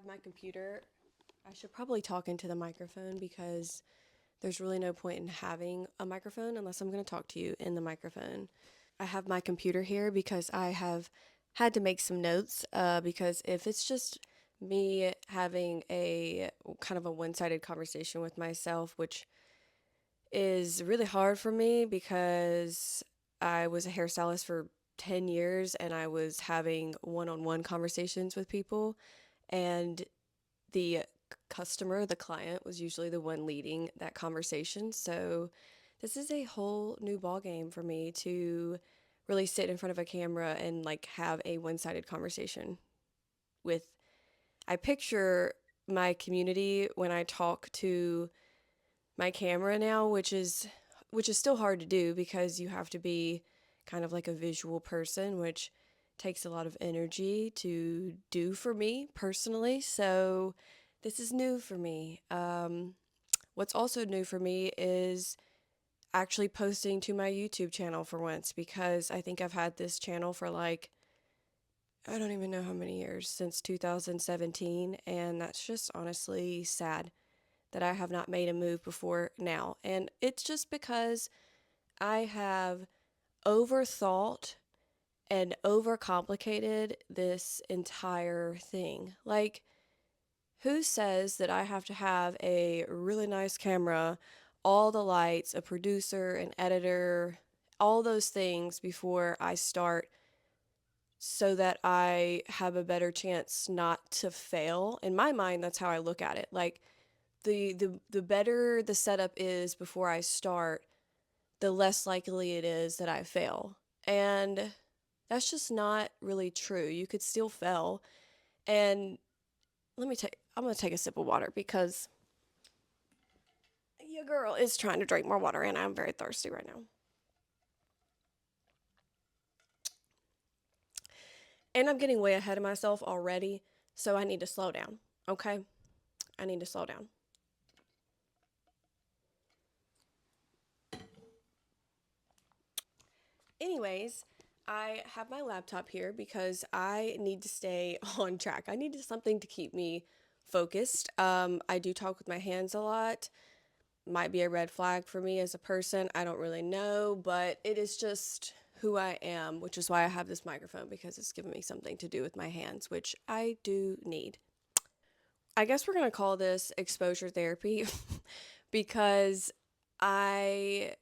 have my computer. I should probably talk into the microphone because there's really no point in having a microphone unless I'm going to talk to you in the microphone. I have my computer here because I have had to make some notes because if it's just me having a kind of a one-sided conversation with myself, which is really hard for me because I was a hairstylist for 10 years and I was having one-on-one conversations with people, and the customer, the client, was usually the one leading that conversation. So this is a whole new ball game for me to really sit in front of a camera and like have a one-sided conversation with. I picture my community when I talk to my camera now, which is still hard to do because you have to be kind of like a visual person, which takes a lot of energy to do for me personally. So this is new for me. What's also new for me is actually posting to my YouTube channel for once because I think I've had this channel for like, I don't even know how many years, since 2017, and that's just honestly sad that I have not made a move before now. And it's just because I have overthought and overcomplicated this entire thing. Like, who says that I have to have a really nice camera, all the lights, a producer, an editor, all those things before I start so that I have a better chance not to fail? In my mind, that's how I look at it. Like, the better the setup is before I start, the less likely it is that I fail. And that's just not really true. You could still fail. And I'm going to take a sip of water because your girl is trying to drink more water and I'm very thirsty right now. And I'm getting way ahead of myself already, so I need to slow down. Okay? I need to slow down. Anyways, I have my laptop here because I need to stay on track. I need something to keep me focused. I do talk with my hands a lot. Might be a red flag for me as a person. I don't really know, but it is just who I am, which is why I have this microphone because it's giving me something to do with my hands, which I do need. I guess we're going to call this exposure therapy because I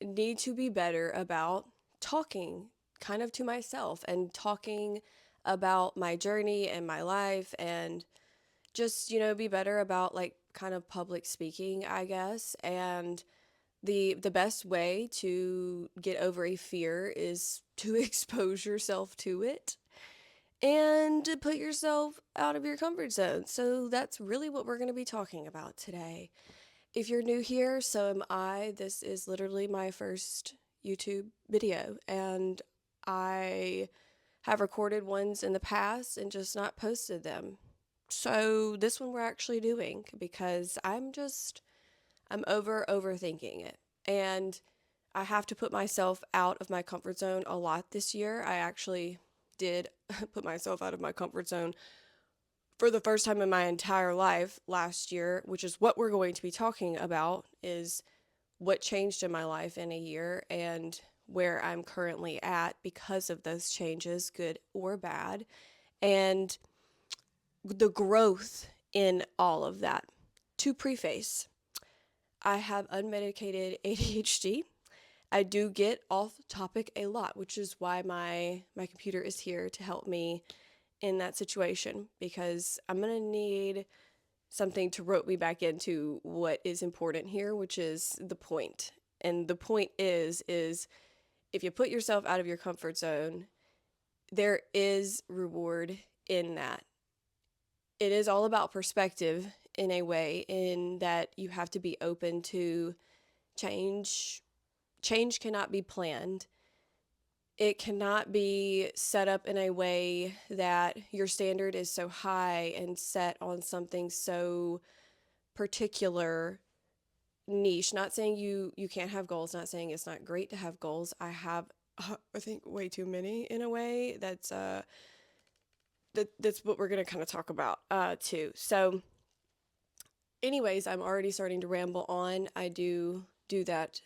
need to be better about talking kind of to myself and talking about my journey and my life and just, be better about like kind of public speaking, I guess. And the best way to get over a fear is to expose yourself to it and to put yourself out of your comfort zone. So that's really what we're going to be talking about today. If you're new here, so am I. This is literally my first YouTube video, and I have recorded ones in the past and just not posted them. So this one we're actually doing because I'm overthinking it. And I have to put myself out of my comfort zone a lot this year. I actually did put myself out of my comfort zone for the first time in my entire life last year, which is what we're going to be talking about, is what changed in my life in a year and where I'm currently at because of those changes, good or bad, and the growth in all of that. To preface, I have unmedicated ADHD. I do get off topic a lot, which is why my computer is here to help me in that situation because I'm going to need something to rope me back into what is important here, which is the point. And the point is if you put yourself out of your comfort zone, there is reward in that. It is all about perspective in a way, in that you have to be open to change. Change cannot be planned. It cannot be set up in a way that your standard is so high and set on something so particular, niche. Not saying you can't have goals, not saying it's not great to have goals. I have I think way too many in a way. That's that's what we're going to kind of talk about too. So, anyways, I'm already starting to ramble on. I do that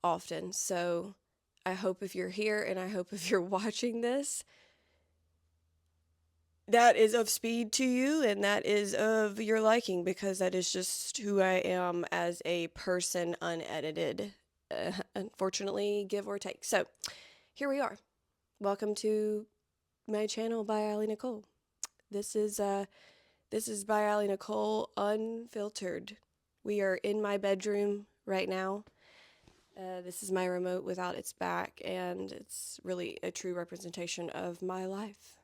often. So, I hope if you're here and I hope if you're watching this, that is of speed to you and that is of your liking because that is just who I am as a person, unedited, unfortunately, give or take. So, here we are. Welcome to my channel by Allie Nicole. This is by Allie Nicole Unfiltered. We are in my bedroom right now. This is my remote without its back, and it's really a true representation of my life.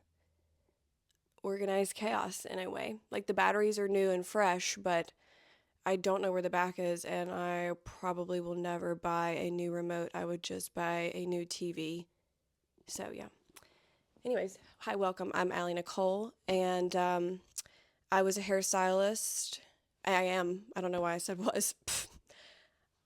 Organized chaos in a way. Like the batteries are new and fresh, but I don't know where the back is, and I probably will never buy a new remote. I would just buy a new TV. So, yeah. Anyways, hi, welcome. I'm Allie Nicole, and I was a hairstylist. I am. I don't know why I said was.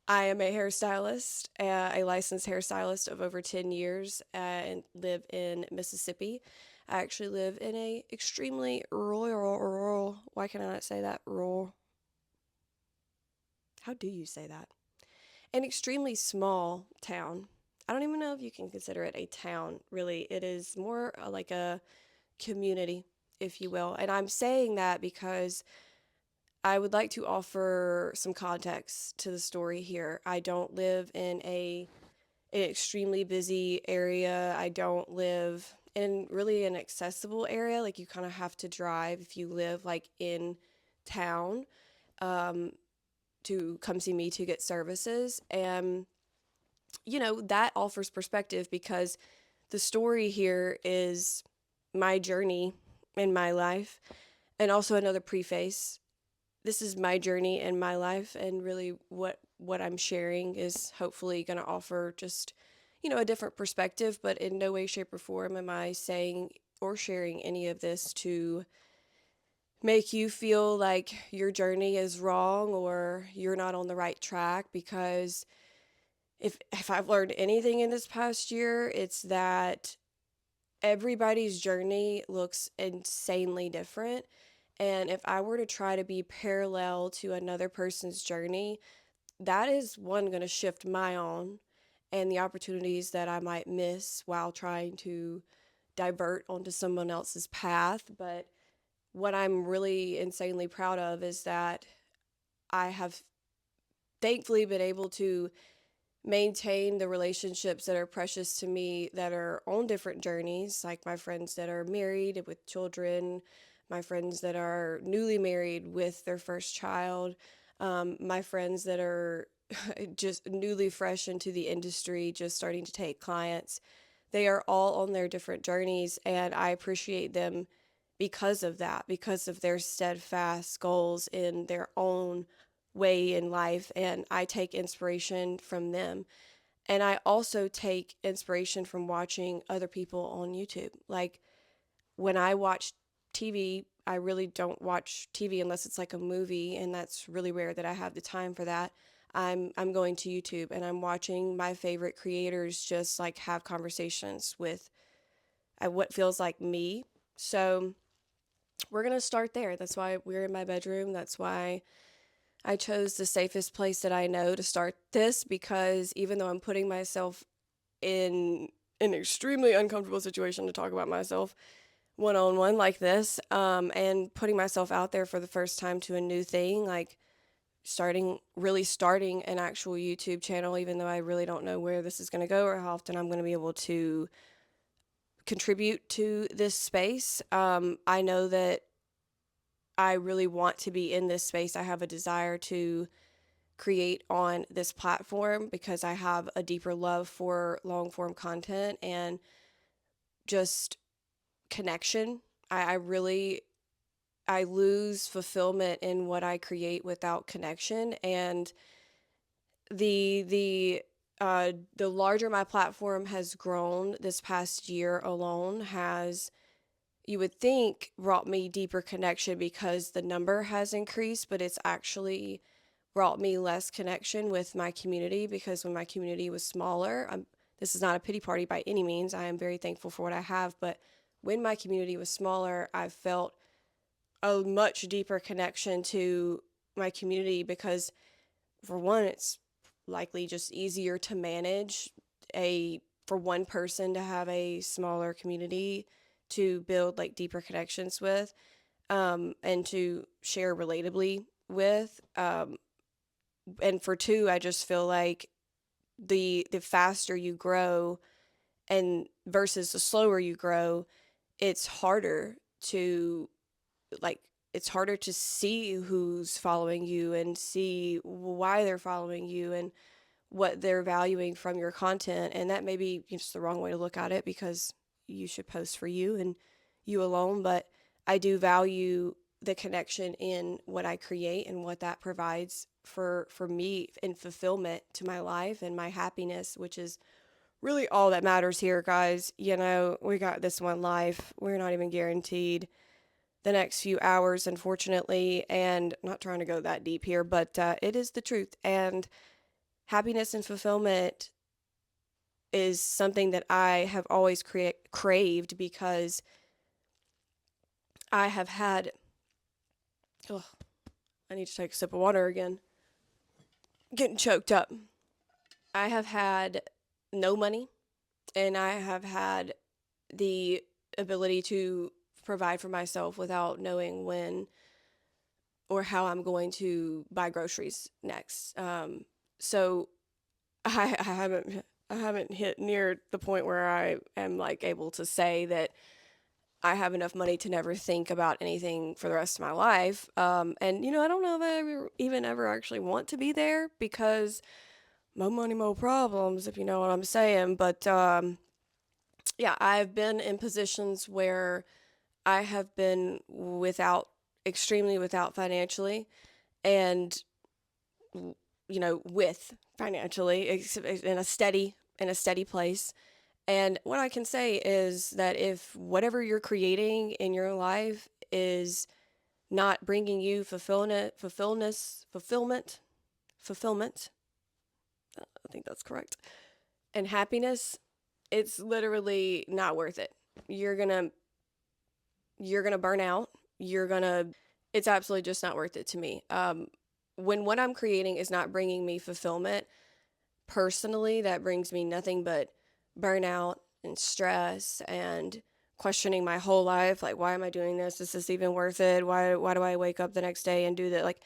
I am a hairstylist, a licensed hairstylist of over 10 years, and live in Mississippi. I actually live in a extremely rural, why can I not say that? Rural. How do you say that? An extremely small town. I don't even know if you can consider it a town, really. It is more like a community, if you will. And I'm saying that because I would like to offer some context to the story here. I don't live in an extremely busy area. I don't live in really an accessible area. Like you kind of have to drive if you live like in town um, to come see me to get services. And, that offers perspective because the story here is my journey in my life and also another preface. This is my journey in my life, and really what I'm sharing is hopefully going to offer just a different perspective, but in no way shape or form am I saying or sharing any of this to make you feel like your journey is wrong or you're not on the right track, because if I've learned anything in this past year, it's that everybody's journey looks insanely different. And if I were to try to be parallel to another person's journey, that is one going to shift my own and the opportunities that I might miss while trying to divert onto someone else's path. But what I'm really insanely proud of is that I have thankfully been able to maintain the relationships that are precious to me that are on different journeys, like my friends that are married with children, my friends that are newly married with their first child, my friends that are just newly fresh into the industry, just starting to take clients. They are all on their different journeys, and I appreciate them because of that, because of their steadfast goals in their own way in life. And I take inspiration from them. And I also take inspiration from watching other people on YouTube. Like when I watch TV, I really don't watch TV unless it's like a movie, and that's really rare that I have the time for that. I'm going to YouTube and I'm watching my favorite creators just like have conversations with what feels like me. So we're going to start there. That's why we're in my bedroom. That's why I chose the safest place that I know to start this, because even though I'm putting myself in an extremely uncomfortable situation to talk about myself one on one like this, and putting myself out there for the first time to a new thing, like really starting an actual YouTube channel, even though I really don't know where this is going to go or how often I'm going to be able to contribute to this space. I know that I really want to be in this space. I have a desire to create on this platform because I have a deeper love for long form content and just connection. I lose fulfillment in what I create without connection. And the larger my platform has grown this past year alone has, you would think, brought me deeper connection because the number has increased, but it's actually brought me less connection with my community, because when my community was smaller, this is not a pity party by any means. I am very thankful for what I have, but when my community was smaller, I felt a much deeper connection to my community because, for one, it's likely just easier to manage a for one person to have a smaller community to build like deeper connections with, and to share relatably with. And for two, I just feel like the faster you grow and versus the slower you grow, it's harder to like it's harder to see who's following you and see why they're following you and what they're valuing from your content. And that may be just the wrong way to look at it because you should post for you and you alone. But I do value the connection in what I create and what that provides for me in fulfillment to my life and my happiness, which is really all that matters here, guys. You know, we got this one life. We're not even guaranteed the next few hours, unfortunately. And I'm not trying to go that deep here, but it is the truth. And happiness and fulfillment is something that I have always craved because I have had. Oh, I need to take a sip of water again. Getting choked up. I have had no money, and I have had the ability to provide for myself without knowing when or how I'm going to buy groceries next. So I haven't hit near the point where I am like able to say that I have enough money to never think about anything for the rest of my life. And I don't know if I even ever actually want to be there because more money, more problems, if you know what I'm saying. But yeah, I've been in positions where I have been extremely without financially, and with financially in a steady place. And what I can say is that if whatever you're creating in your life is not bringing you fulfillment, I think that's correct, and happiness, it's literally not worth it. You're gonna you're gonna burn out. It's absolutely just not worth it to me. When what I'm creating is not bringing me fulfillment, personally, that brings me nothing but burnout and stress and questioning my whole life. Like, why am I doing this? Is this even worth it? Why do I wake up the next day and do that? Like,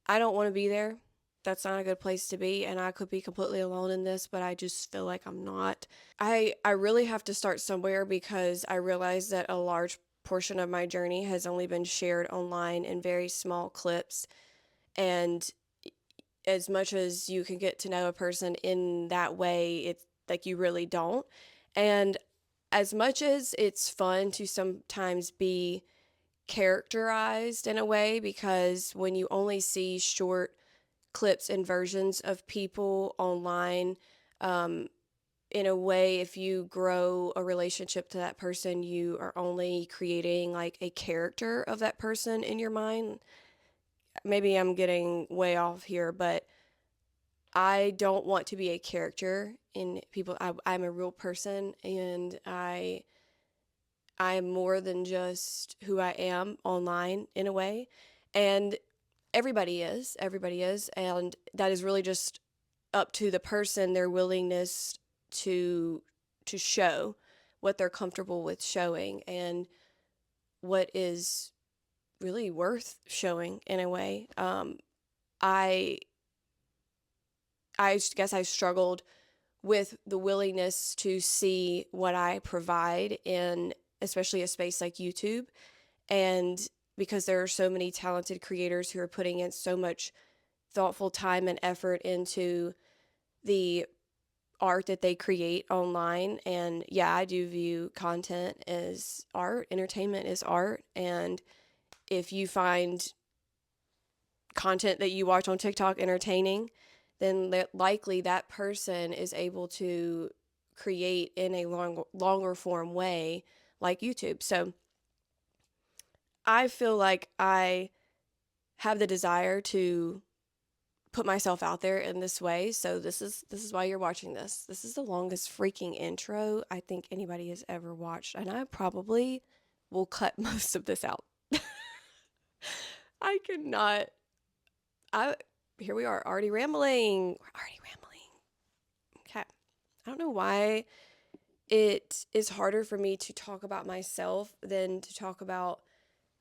I don't want to be there. That's not a good place to be. And I could be completely alone in this, but I just feel like I'm not. I really have to start somewhere because I realize that a large portion of my journey has only been shared online in very small clips. And as much as you can get to know a person in that way, it's like you really don't. And as much as it's fun to sometimes be characterized in a way, because when you only see short clips and versions of people online, um, in a way, if you grow a relationship to that person, you are only creating like a character of that person in your mind. Maybe I'm getting way off here, but I don't want to be a character in people. I'm a real person, and I'm more than just who I am online in a way. And everybody is, and that is really just up to the person, their willingness to show what they're comfortable with showing and what is really worth showing in a way. I I guess I struggled with the willingness to see what I provide in especially a space like YouTube. And because there are so many talented creators who are putting in so much thoughtful time and effort into the art that they create online. And yeah, I do view content as art, entertainment is art. And if you find content that you watch on TikTok entertaining, then likely that person is able to create in a longer form way like YouTube. So I feel like I have the desire to put myself out there in this way. So this is why you're watching this. This is the longest freaking intro I think anybody has ever watched, and I probably will cut most of this out. I cannot. I Here we are, already rambling. We're already rambling. Okay. I don't know why it is harder for me to talk about myself than to talk about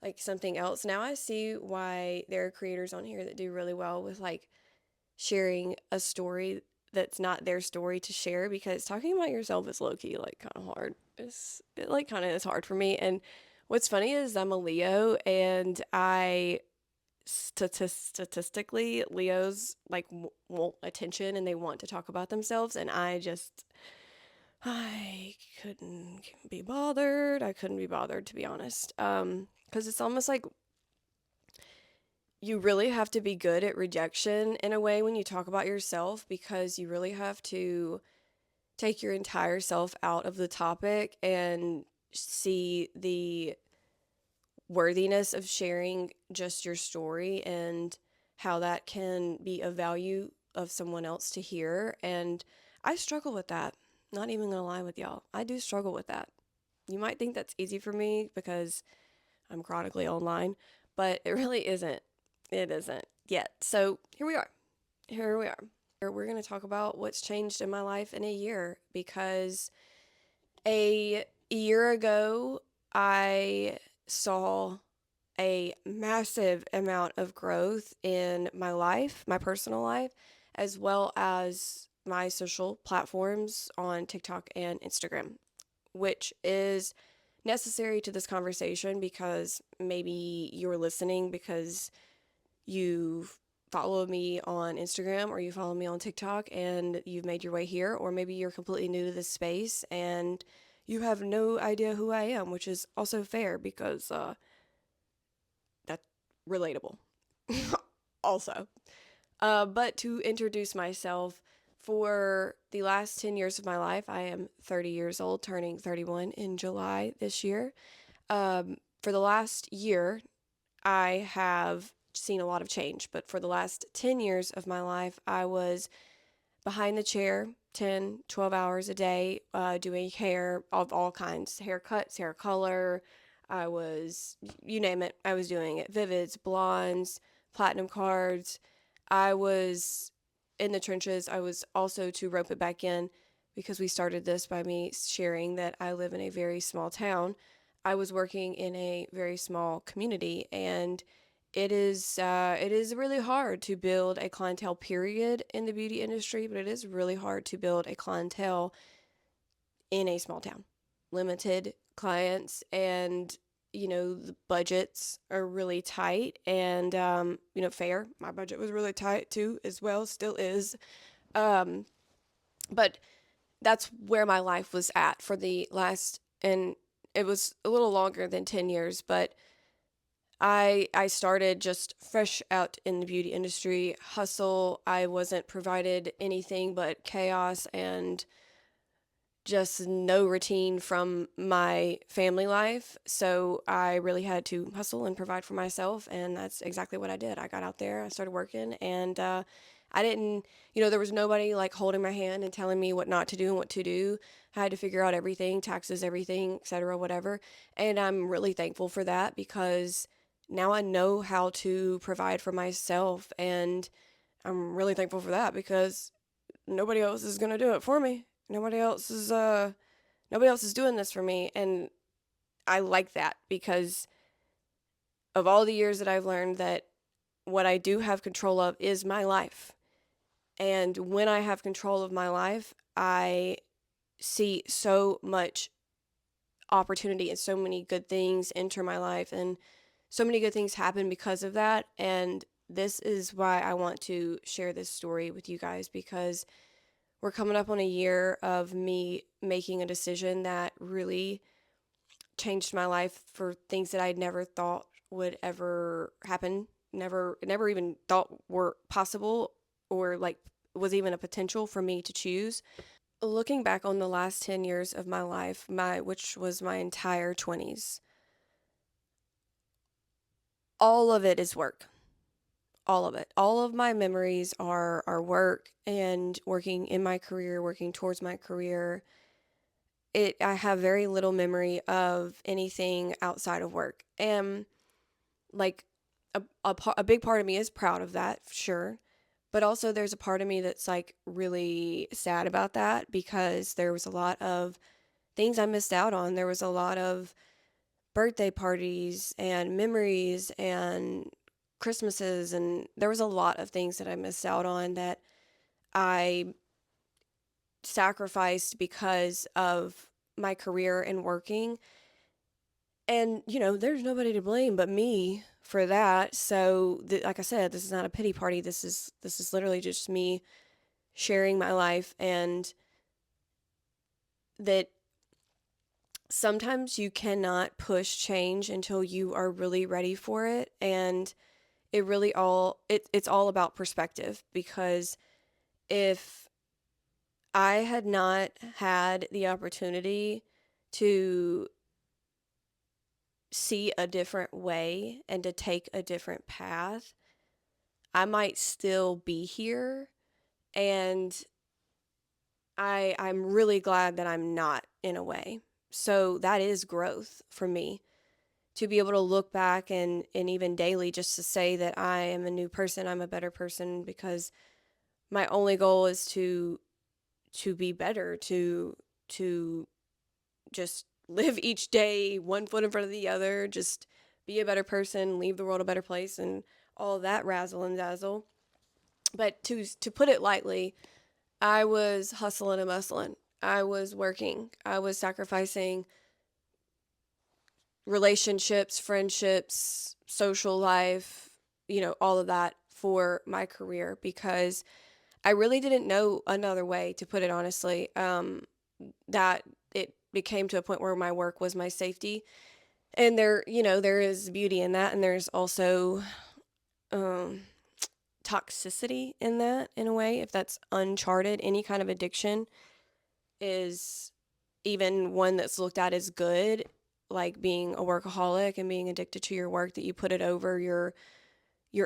like something else. Now I see why there are creators on here that do really well with like sharing a story that's not their story to share, because talking about yourself is low key like kind of hard. It like kind of is hard for me. And what's funny is I'm a Leo, and I statistically Leos like want attention and they want to talk about themselves, and I couldn't be bothered. I couldn't be bothered, to be honest. Because it's almost like you really have to be good at rejection in a way when you talk about yourself, because you really have to take your entire self out of the topic and see the worthiness of sharing just your story and how that can be of value of someone else to hear. And I struggle with that. Not even gonna lie with y'all. I do struggle with that. You might think that's easy for me because I'm chronically online, but it really isn't. It isn't yet. So here we are. Here we are. We're going to talk about what's changed in my life in a year, because a year ago, I saw a massive amount of growth in my life, my personal life, as well as my social platforms on TikTok and Instagram, which is necessary to this conversation because maybe you're listening because you follow me on Instagram or you follow me on TikTok and you've made your way here, or maybe you're completely new to this space and you have no idea who I am, which is also fair because that's relatable. Also, but to introduce myself, for the last 10 years of my life, I am 30 years old, turning 31 in July this year. For the last year, I have seen a lot of change, but for the last 10 years of my life, I was behind the chair 10, 12 hours a day, doing hair of all kinds, haircuts, hair color. I was, you name it, I was doing it. Vivids, blondes, platinum cards. I was in the trenches. I was also, to rope it back in, because we started this by me sharing that I live in a very small town. I was working in a very small community, and it is really hard to build a clientele, period, in the beauty industry, but it is really hard to build a clientele in a small town. Limited clients, and the budgets are really tight, and fair. My budget was really tight too, as well, still is. Um, but that's where my life was at for the last, and it was a little longer than 10 years, but I started just fresh out in the beauty industry, hustle. I wasn't provided anything but chaos and just no routine from my family life. So I really had to hustle and provide for myself. And that's exactly what I did. I got out there, I started working, and I didn't, there was nobody like holding my hand and telling me what not to do and what to do. I had to figure out everything, taxes, everything, etc., whatever. And I'm really thankful for that, because now I know how to provide for myself. And I'm really thankful for that, because nobody else is going to do it for me. Nobody else is doing this for me, and I like that, because of all the years that I've learned that what I do have control of is my life. And when I have control of my life, I see so much opportunity and so many good things enter my life, and so many good things happen because of that. And this is why I want to share this story with you guys, because we're coming up on a year of me making a decision that really changed my life for things that I'd never thought would ever happen. Never even thought were possible, or like was even a potential for me to choose. Looking back on the last 10 years of my life, which was my entire 20s, all of it is work. all of it. All of my memories are work and working in my career, working towards my career. I have very little memory of anything outside of work. And like a big part of me is proud of that, sure. But also there's a part of me that's like really sad about that because there was a lot of things I missed out on. There was a lot of birthday parties and memories and Christmases, and there was a lot of things that I missed out on that I sacrificed because of my career and working. And, there's nobody to blame but me for that. So, like I said, this is not a pity party. This is literally just me sharing my life, and that sometimes you cannot push change until you are really ready for it. And it's all about perspective, because if I had not had the opportunity to see a different way and to take a different path, I might still be here. And I'm really glad that I'm not, in a way. So that is growth for me, to be able to look back and even daily just to say that I am a new person, I'm a better person, because my only goal is to be better, to just live each day one foot in front of the other, just be a better person, leave the world a better place, and all that razzle and dazzle. But to put it lightly, I was hustling and bustling. I was working. I was sacrificing relationships, friendships, social life, all of that for my career, because I really didn't know another way, to put it honestly. That it became to a point where my work was my safety. And there is beauty in that. And there's also um, toxicity in that, in a way, if that's uncharted. Any kind of addiction is, even one that's looked at as good, like being a workaholic and being addicted to your work, that you put it over your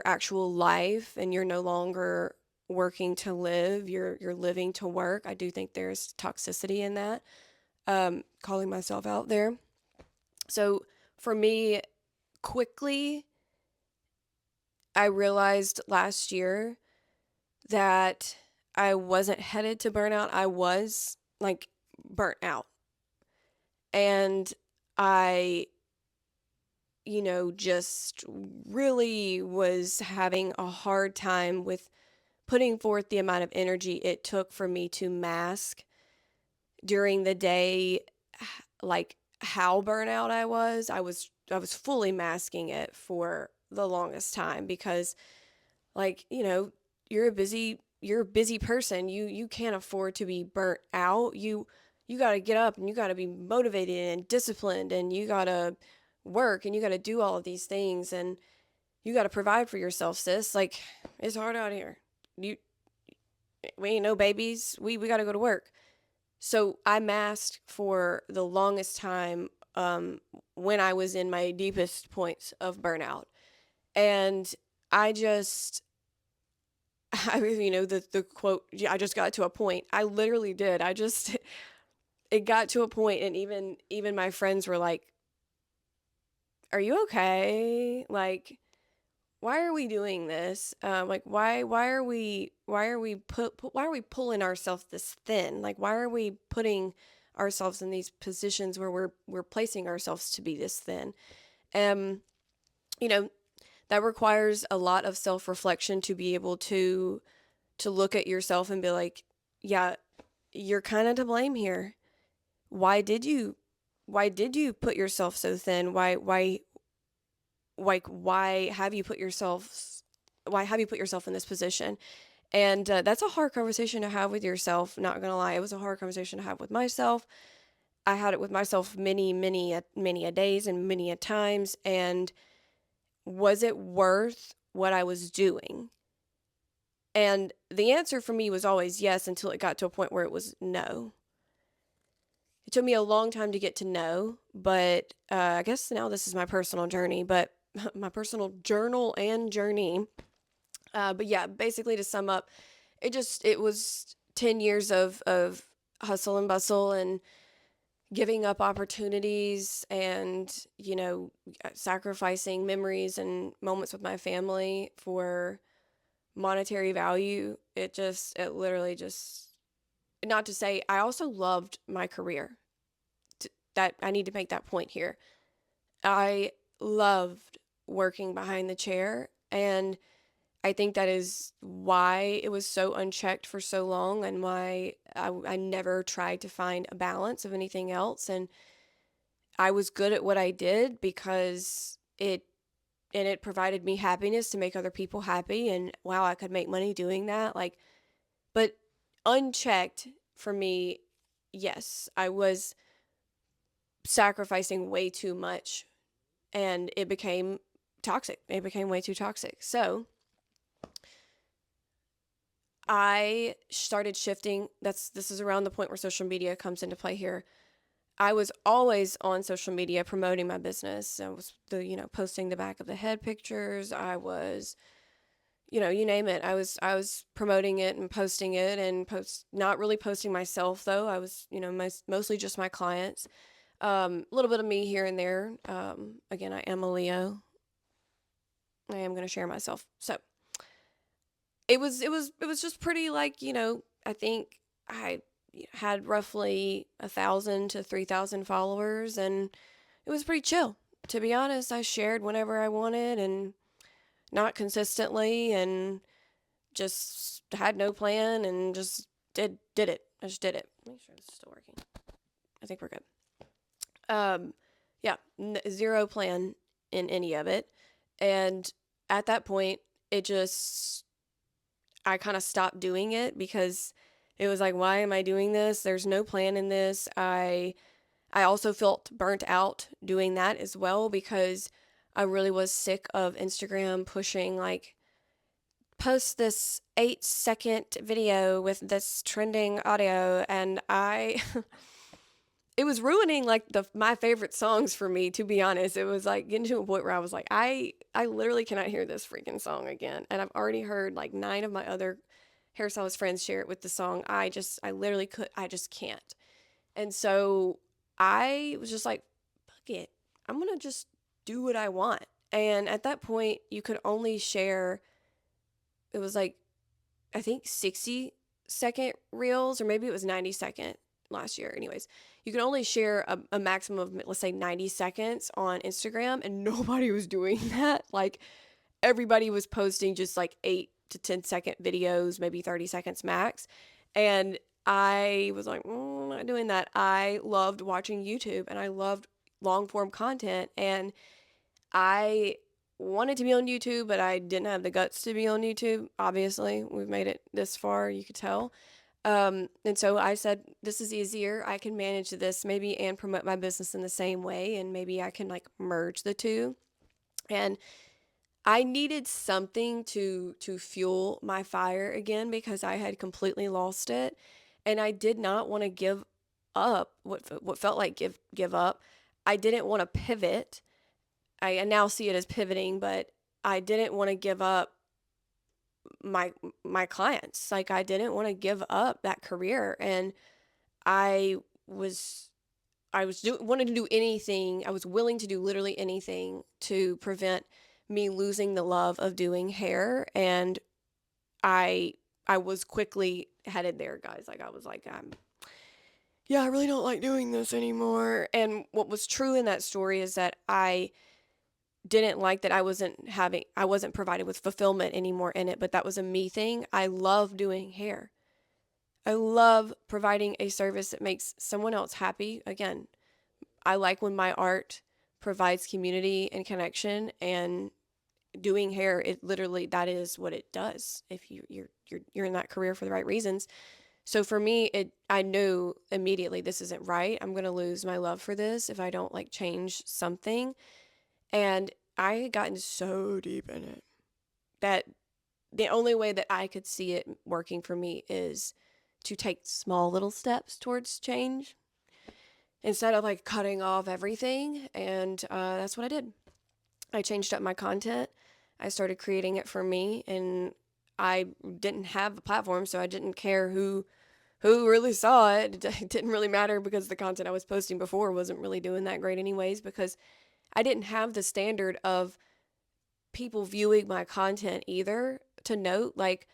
actual life, and you're no longer working to live, you're living to work. I do think there's toxicity in that. Calling myself out there. So for me, quickly, I realized last year that I wasn't headed to burnout. I was like burnt out. And I, just really was having a hard time with putting forth the amount of energy it took for me to mask during the day, like how burnout I was. I was fully masking it for the longest time, because, like, you're a busy person. You can't afford to be burnt out. You got to get up, and you got to be motivated and disciplined, and you got to work, and you got to do all of these things, and you got to provide for yourself, sis. Like, it's hard out here. You We ain't no babies. We got to go to work. So I masked for the longest time, when I was in my deepest points of burnout. And I just, the quote, "Yeah, I just got to a point." I literally did. It got to a point, and even my friends were like, "Are you okay? Like, why are we doing this? Like, why are we pulling ourselves this thin? Like, why are we putting ourselves in these positions where we're placing ourselves to be this thin?" Um, you know, that requires a lot of self-reflection, to be able to look at yourself and be like, "Yeah, you're kind of to blame here. Why did you why did you put yourself so thin? Why have you put yourself in this position?" And that's a hard conversation to have with yourself. Not gonna lie, it was a hard conversation to have with myself. I had it with myself many a days and many a times. And was it worth what I was doing? And the answer for me was always yes, until it got to a point where it was no. It took me a long time to get to know, but I guess now this is my personal journey. But my personal journal and journey. But yeah, basically to sum up, it was 10 years of hustle and bustle and giving up opportunities and, sacrificing memories and moments with my family for monetary value. It literally just, not to say, I also loved my career. That I need to make that point here. I loved working behind the chair, and I think that is why it was so unchecked for so long, and why I never tried to find a balance of anything else. And I was good at what I did because it provided me happiness to make other people happy. And wow, I could make money doing that. Like, but unchecked for me, yes, I was sacrificing way too much, and it became toxic. It became way too toxic. So I started shifting. This is around the point where social media comes into play here. I was always on social media promoting my business. I was posting the back of the head pictures. I was, you name it. I was promoting it and posting it, and not really posting myself though. I was, mostly just my clients. A little bit of me here and there. Again, I am a Leo. I am going to share myself. So it was just pretty, like, I think I had roughly 1,000 to 3,000 followers, and it was pretty chill. To be honest, I shared whenever I wanted and not consistently, and just had no plan and just did it. I just did it. Make sure this is still working. I think we're good. Um, yeah, zero plan in any of it, and at that point, it just I kind of stopped doing it because it was like, why am I doing this? There's no plan in this. I also felt burnt out doing that as well, because I really was sick of Instagram pushing, like, post this 8-second video with this trending audio, and I it was ruining, like, the my favorite songs for me, to be honest. It was like getting to a point where I was like, I literally cannot hear this freaking song again. And I've already heard like 9 of my other hairstylist friends share it with the song. I literally I just can't. And so I was just like, fuck it. I'm going to just do what I want. And at that point, you could only share, it was like, I think 60-second reels, or maybe it was 90-second last year. Anyways, you can only share a maximum of, let's say, 90 seconds on Instagram, and nobody was doing that. Like, everybody was posting just like 8 to 10 second videos, maybe 30 seconds max. And I was like, I'm not doing that. I loved watching YouTube, and I loved long form content, and I wanted to be on YouTube, but I didn't have the guts to be on YouTube. Obviously, we've made it this far, you could tell. And so I said, this is easier. I can manage this maybe and promote my business in the same way, and maybe I can, like, merge the two. And I needed something to fuel my fire again, because I had completely lost it, and I did not want to give up what felt like give up. I didn't want to pivot. I now see it as pivoting, but I didn't want to give up my my clients. Like, I didn't want to give up that career, and I was wanted to do anything. I was willing to do literally anything to prevent me losing the love of doing hair, and I I was quickly headed there, guys. Like, I was like, yeah, I really don't like doing this anymore. And what was true in that story is that I didn't like that I wasn't provided with fulfillment anymore in it, but that was a me thing. I love doing hair. I love providing a service that makes someone else happy. Again, I like when my art provides community and connection, and doing hair, it literally, that is what it does if you're in that career for the right reasons. So for me, I knew immediately, this isn't right. I'm going to lose my love for this if I don't, like, change something. And I had gotten so deep in it that the only way that I could see it working for me is to take small little steps towards change instead of, like, cutting off everything. And that's what I did. I changed up my content. I started creating it for me, and I didn't have a platform, so I didn't care who really saw it. It didn't really matter because the content I was posting before wasn't really doing that great anyways, because I didn't have the standard of people viewing my content either to note. Like,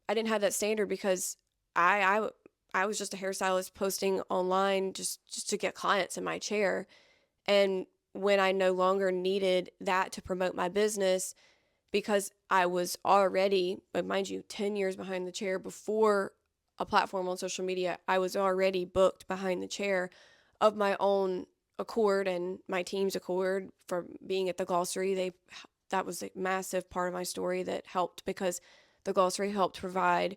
I didn't have that standard because I I I was just a hairstylist posting online just to get clients in my chair. And when I no longer needed that to promote my business, because I was already, but mind you, 10 years behind the chair before a platform on social media, I was already booked behind the chair of my own accord and my team's accord for being at the glossary. That was a massive part of my story that helped, because the glossary helped provide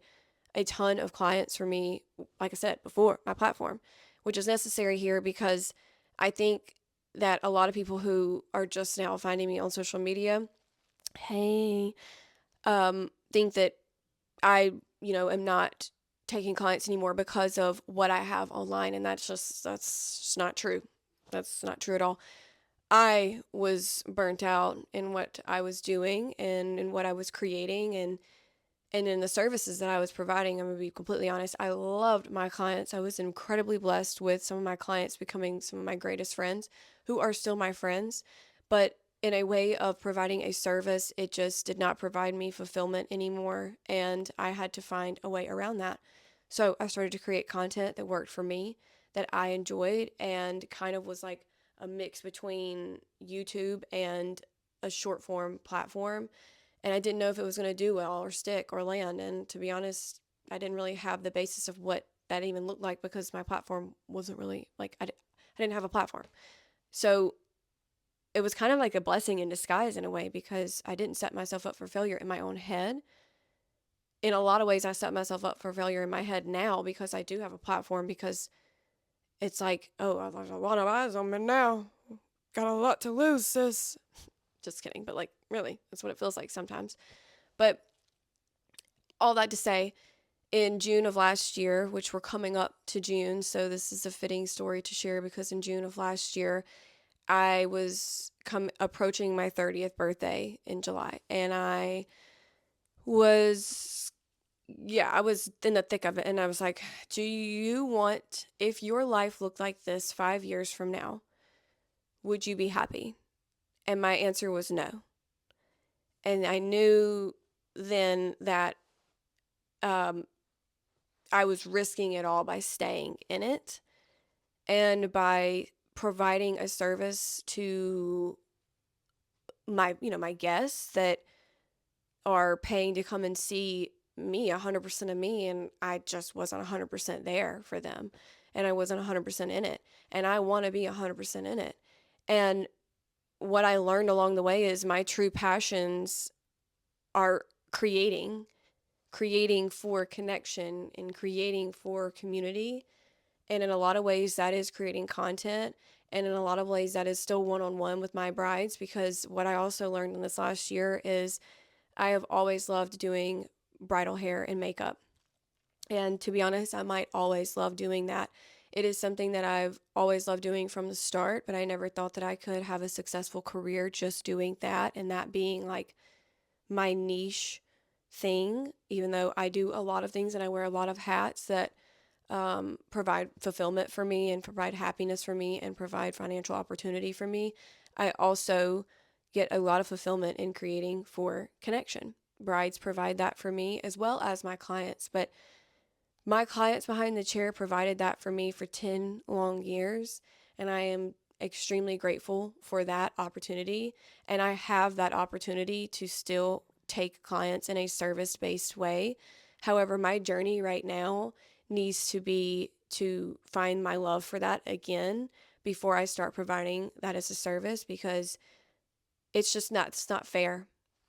a ton of clients for me, like I said before, my platform, which is necessary here because I think that a lot of people who are just now finding me on social media, hey, think that I, am not taking clients anymore because of what I have online. And that's just not true. That's not true at all. I was burnt out in what I was doing and in what I was creating, and in the services that I was providing. I'm going to be completely honest. I loved my clients. I was incredibly blessed with some of my clients becoming some of my greatest friends who are still my friends. But in a way of providing a service, it just did not provide me fulfillment anymore. And I had to find a way around that. So I started to create content that worked for me, that I enjoyed, and kind of was like a mix between YouTube and a short form platform. And I didn't know if it was going to do well or stick or land. And to be honest, I didn't really have the basis of what that even looked like, because my platform wasn't really like, I didn't have a platform. So it was kind of like a blessing in disguise in a way, because I didn't set myself up for failure in my own head. In a lot of ways, I set myself up for failure in my head now because I do have a platform, because it's like, oh, there's a lot of eyes on me now. Got a lot to lose, sis. Just kidding. But like, really, that's what it feels like sometimes. But all that to say, in June of last year, which we're coming up to June, so this is a fitting story to share, because in June of last year, I was approaching my 30th birthday in July, and was I was in the thick of it, and I was like, do you want, if your life looked like this 5 years from now, would you be happy? And my answer was no. And I knew then that um, I was risking it all by staying in it, and by providing a service to my guests that are paying to come and see me, 100% of me, and I just wasn't 100% there for them, and I wasn't 100% in it, and I want to be 100% in it. And what I learned along the way is my true passions are creating for connection and creating for community. And in a lot of ways, that is creating content. And in a lot of ways, that is still one on one with my brides, because what I also learned in this last year is I have always loved doing bridal hair and makeup. And to be honest, I might always love doing that. It is something that I've always loved doing from the start, but I never thought that I could have a successful career just doing that, and that being like my niche thing, even though I do a lot of things and I wear a lot of hats that provide fulfillment for me and provide happiness for me and provide financial opportunity for me. I also get a lot of fulfillment in creating for connection. Brides provide that for me as well as my clients, but my clients behind the chair provided that for me for 10 long years, and I am extremely grateful for that opportunity. And I have that opportunity to still take clients in a service based way. However, my journey right now needs to be to find my love for that again before I start providing that as a service, because it's not fair.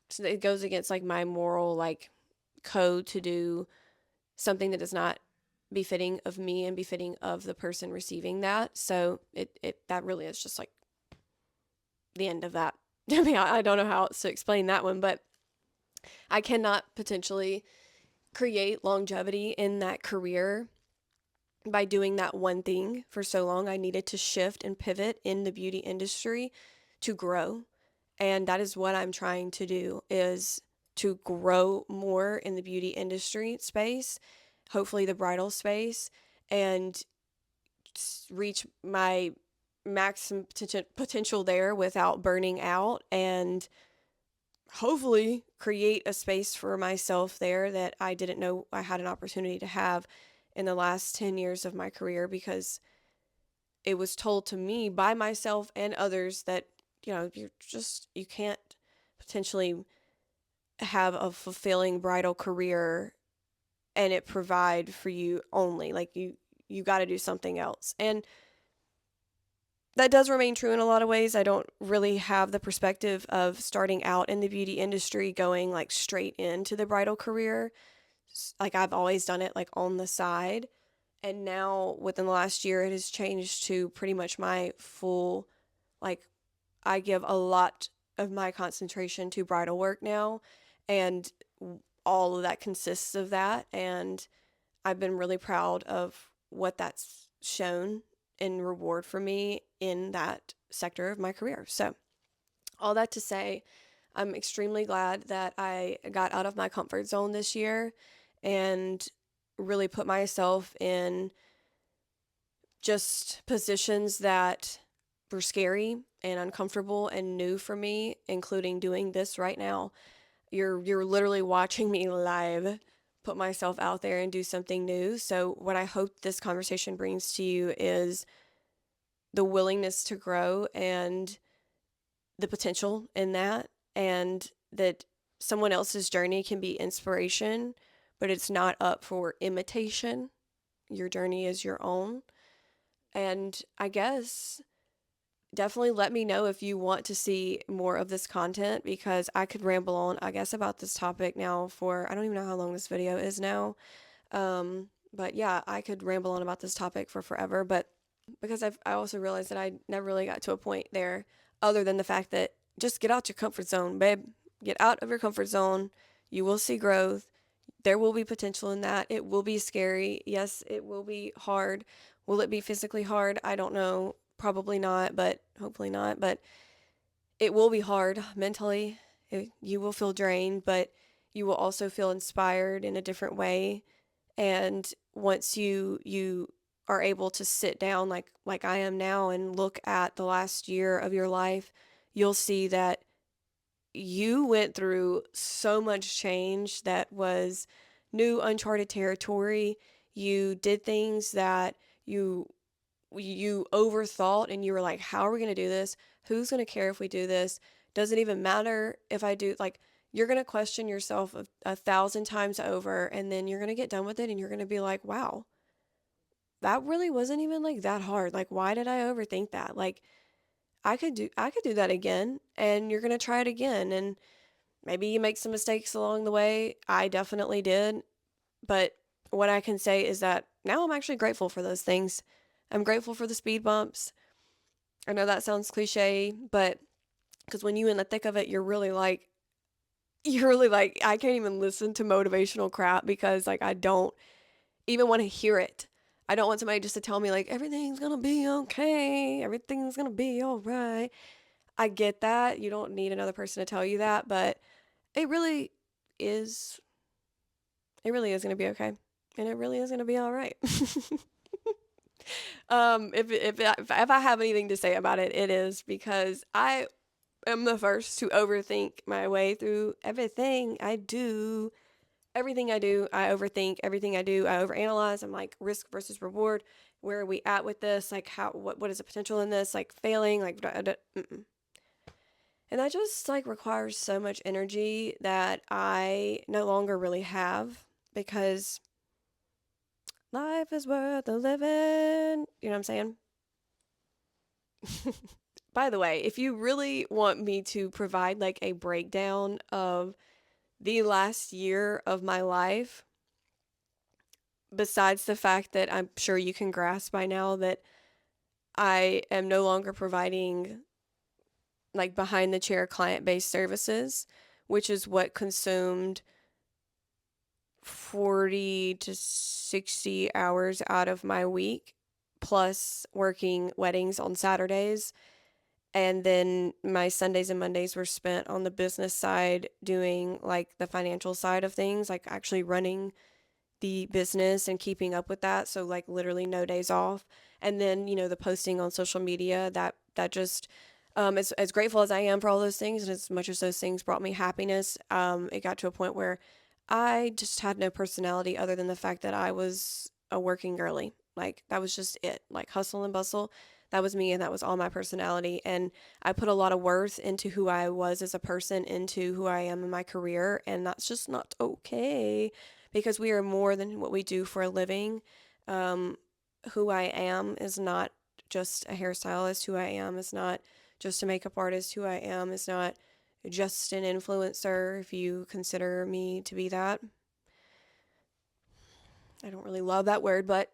So it goes against like my moral like code to do something that is not befitting of me and befitting of the person receiving that. So it that really is just like the end of that. I mean, I don't know how else to explain that one, but I cannot potentially create longevity in that career by doing that one thing for so long. I needed to shift and pivot in the beauty industry to grow. And that is what I'm trying to do, is to grow more in the beauty industry space, hopefully the bridal space, and reach my maximum potential there without burning out, and hopefully create a space for myself there that I didn't know I had an opportunity to have in the last 10 years of my career, because it was told to me by myself and others that, you can't potentially have a fulfilling bridal career and it provide for you only. Like, you got to do something else. And that does remain true in a lot of ways. I don't really have the perspective of starting out in the beauty industry going like straight into the bridal career. Like, I've always done it like on the side. And now within the last year, it has changed to pretty much my full, like, I give a lot of my concentration to bridal work now. And all of that consists of that. And I've been really proud of what that's shown in reward for me in that sector of my career. So, all that to say, I'm extremely glad that I got out of my comfort zone this year and really put myself in just positions that were scary and uncomfortable and new for me, including doing this right now. You're literally watching me live put myself out there and do something new. So what I hope this conversation brings to you is the willingness to grow and the potential in that, and that someone else's journey can be inspiration, but it's not up for imitation. Your journey is your own. And I guess definitely let me know if you want to see more of this content, because I could ramble on, I guess, about this topic now for, I don't even know how long this video is now. But yeah, I could ramble on about this topic for forever. But because I also realized that I never really got to a point there, other than the fact that just get out your comfort zone, babe. Get out of your comfort zone. You will see growth. There will be potential in that. It will be scary. Yes, it will be hard. Will it be physically hard? I don't know. Probably not, but hopefully not. But it will be hard mentally. You will feel drained, but you will also feel inspired in a different way. And once you are able to sit down like I am now and look at the last year of your life, you'll see that you went through so much change that was new, uncharted territory. You did things that you overthought, and you were like, how are we going to do this? Who's going to care if we do this? Does it even matter if I do? Like, you're going to question yourself a thousand times over, and then you're going to get done with it, and you're going to be like, wow, that really wasn't even like that hard. Like, why did I overthink that? Like, I could do that again, and you're going to try it again. And maybe you make some mistakes along the way. I definitely did. But what I can say is that now I'm actually grateful for those things. I'm grateful for the speed bumps. I know that sounds cliche, but because when you're in the thick of it, you're really like, I can't even listen to motivational crap, because like I don't even want to hear it. I don't want somebody just to tell me like everything's gonna be okay, everything's gonna be all right. I get that. You don't need another person to tell you that, but it really is. It really is gonna be okay, and it really is gonna be all right. If I have anything to say about it, it is because I am the first to overthink my way through everything I do. Everything I do, I overthink. Everything I do, I overanalyze. I'm like, risk versus reward. Where are we at with this? Like, what is the potential in this? Like, failing, like, mm-mm. And that just like requires so much energy that I no longer really have, because life is worth the living. You know what I'm saying? By the way, if you really want me to provide like a breakdown of the last year of my life, besides the fact that I'm sure you can grasp by now that I am no longer providing like behind the chair client based services, which is what consumed 40 to 60 hours out of my week, plus working weddings on Saturdays. And then my Sundays and Mondays were spent on the business side doing like the financial side of things, like actually running the business and keeping up with that. So like literally no days off. And then, the posting on social media that just as grateful as I am for all those things and as much as those things brought me happiness, it got to a point where I just had no personality other than the fact that I was a working girly. Like that was just it. Like hustle and bustle. That was me and that was all my personality. And I put a lot of worth into who I was as a person, into who I am in my career. And that's just not okay because we are more than what we do for a living. Um, who I am is not just a hairstylist. Who I am is not just a makeup artist. Who I am is not just an influencer, if you consider me to be that. I don't really love that word, but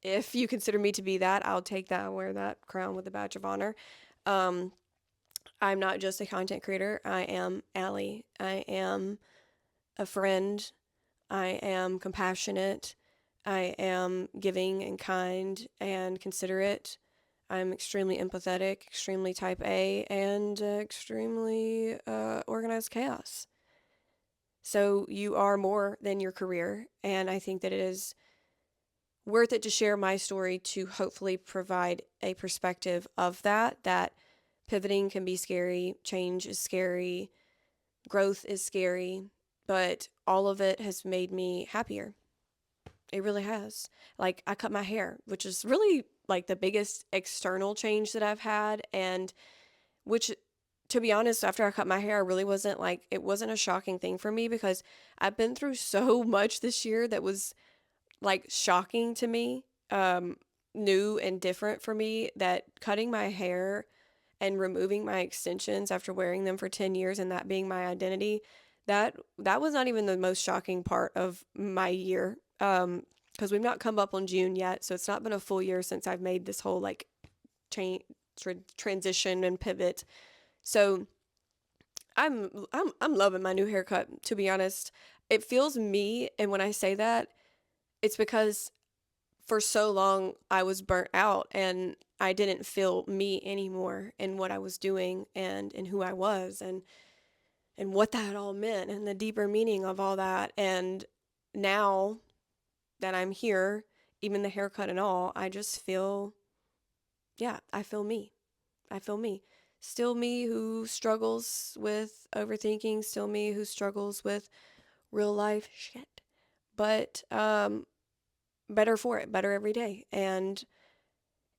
if you consider me to be that, I'll take that. I'll wear that crown with a badge of honor. Um, I'm not just a content creator. I am Allie. I am a friend. I am compassionate. I am giving and kind and considerate. I'm extremely empathetic, extremely type A, and extremely organized chaos. So you are more than your career. And I think that it is worth it to share my story to hopefully provide a perspective of that pivoting can be scary, change is scary, growth is scary, but all of it has made me happier. It really has. Like I cut my hair, which is really like the biggest external change that I've had, and which, to be honest, after I cut my hair, really wasn't like, it wasn't a shocking thing for me because I've been through so much this year that was like shocking to me, new and different for me, that cutting my hair and removing my extensions after wearing them for 10 years and that being my identity, that was not even the most shocking part of my year. Because we've not come up on June yet, so it's not been a full year since I've made this whole like change, transition and pivot. So I'm loving my new haircut, to be honest. It feels me, and when I say that, it's because for so long I was burnt out and I didn't feel me anymore in what I was doing and in who I was and what that all meant and the deeper meaning of all that. And now that I'm here, even the haircut and all, I just feel, yeah, I feel me. I feel me. Still me who struggles with overthinking, still me who struggles with real life shit. But better for it, better every day. And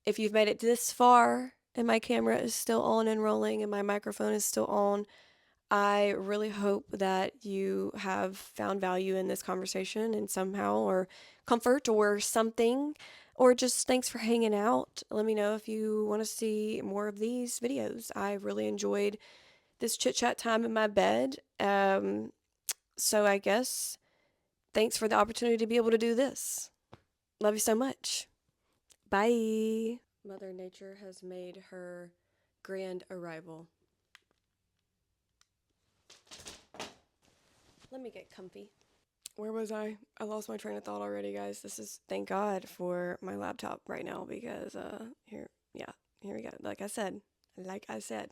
if you've made it this far and my camera is still on and rolling and my microphone is still on, I really hope that you have found value in this conversation and somehow, or comfort or something, or just thanks for hanging out. Let me know if you want to see more of these videos. I really enjoyed this chit chat time in my bed. So I guess thanks for the opportunity to be able to do this. Love you so much. Bye. Mother Nature has made her grand arrival. Let me get comfy. Where was I? I lost my train of thought already, guys. This is, thank God for my laptop right now because here we go. Like I said.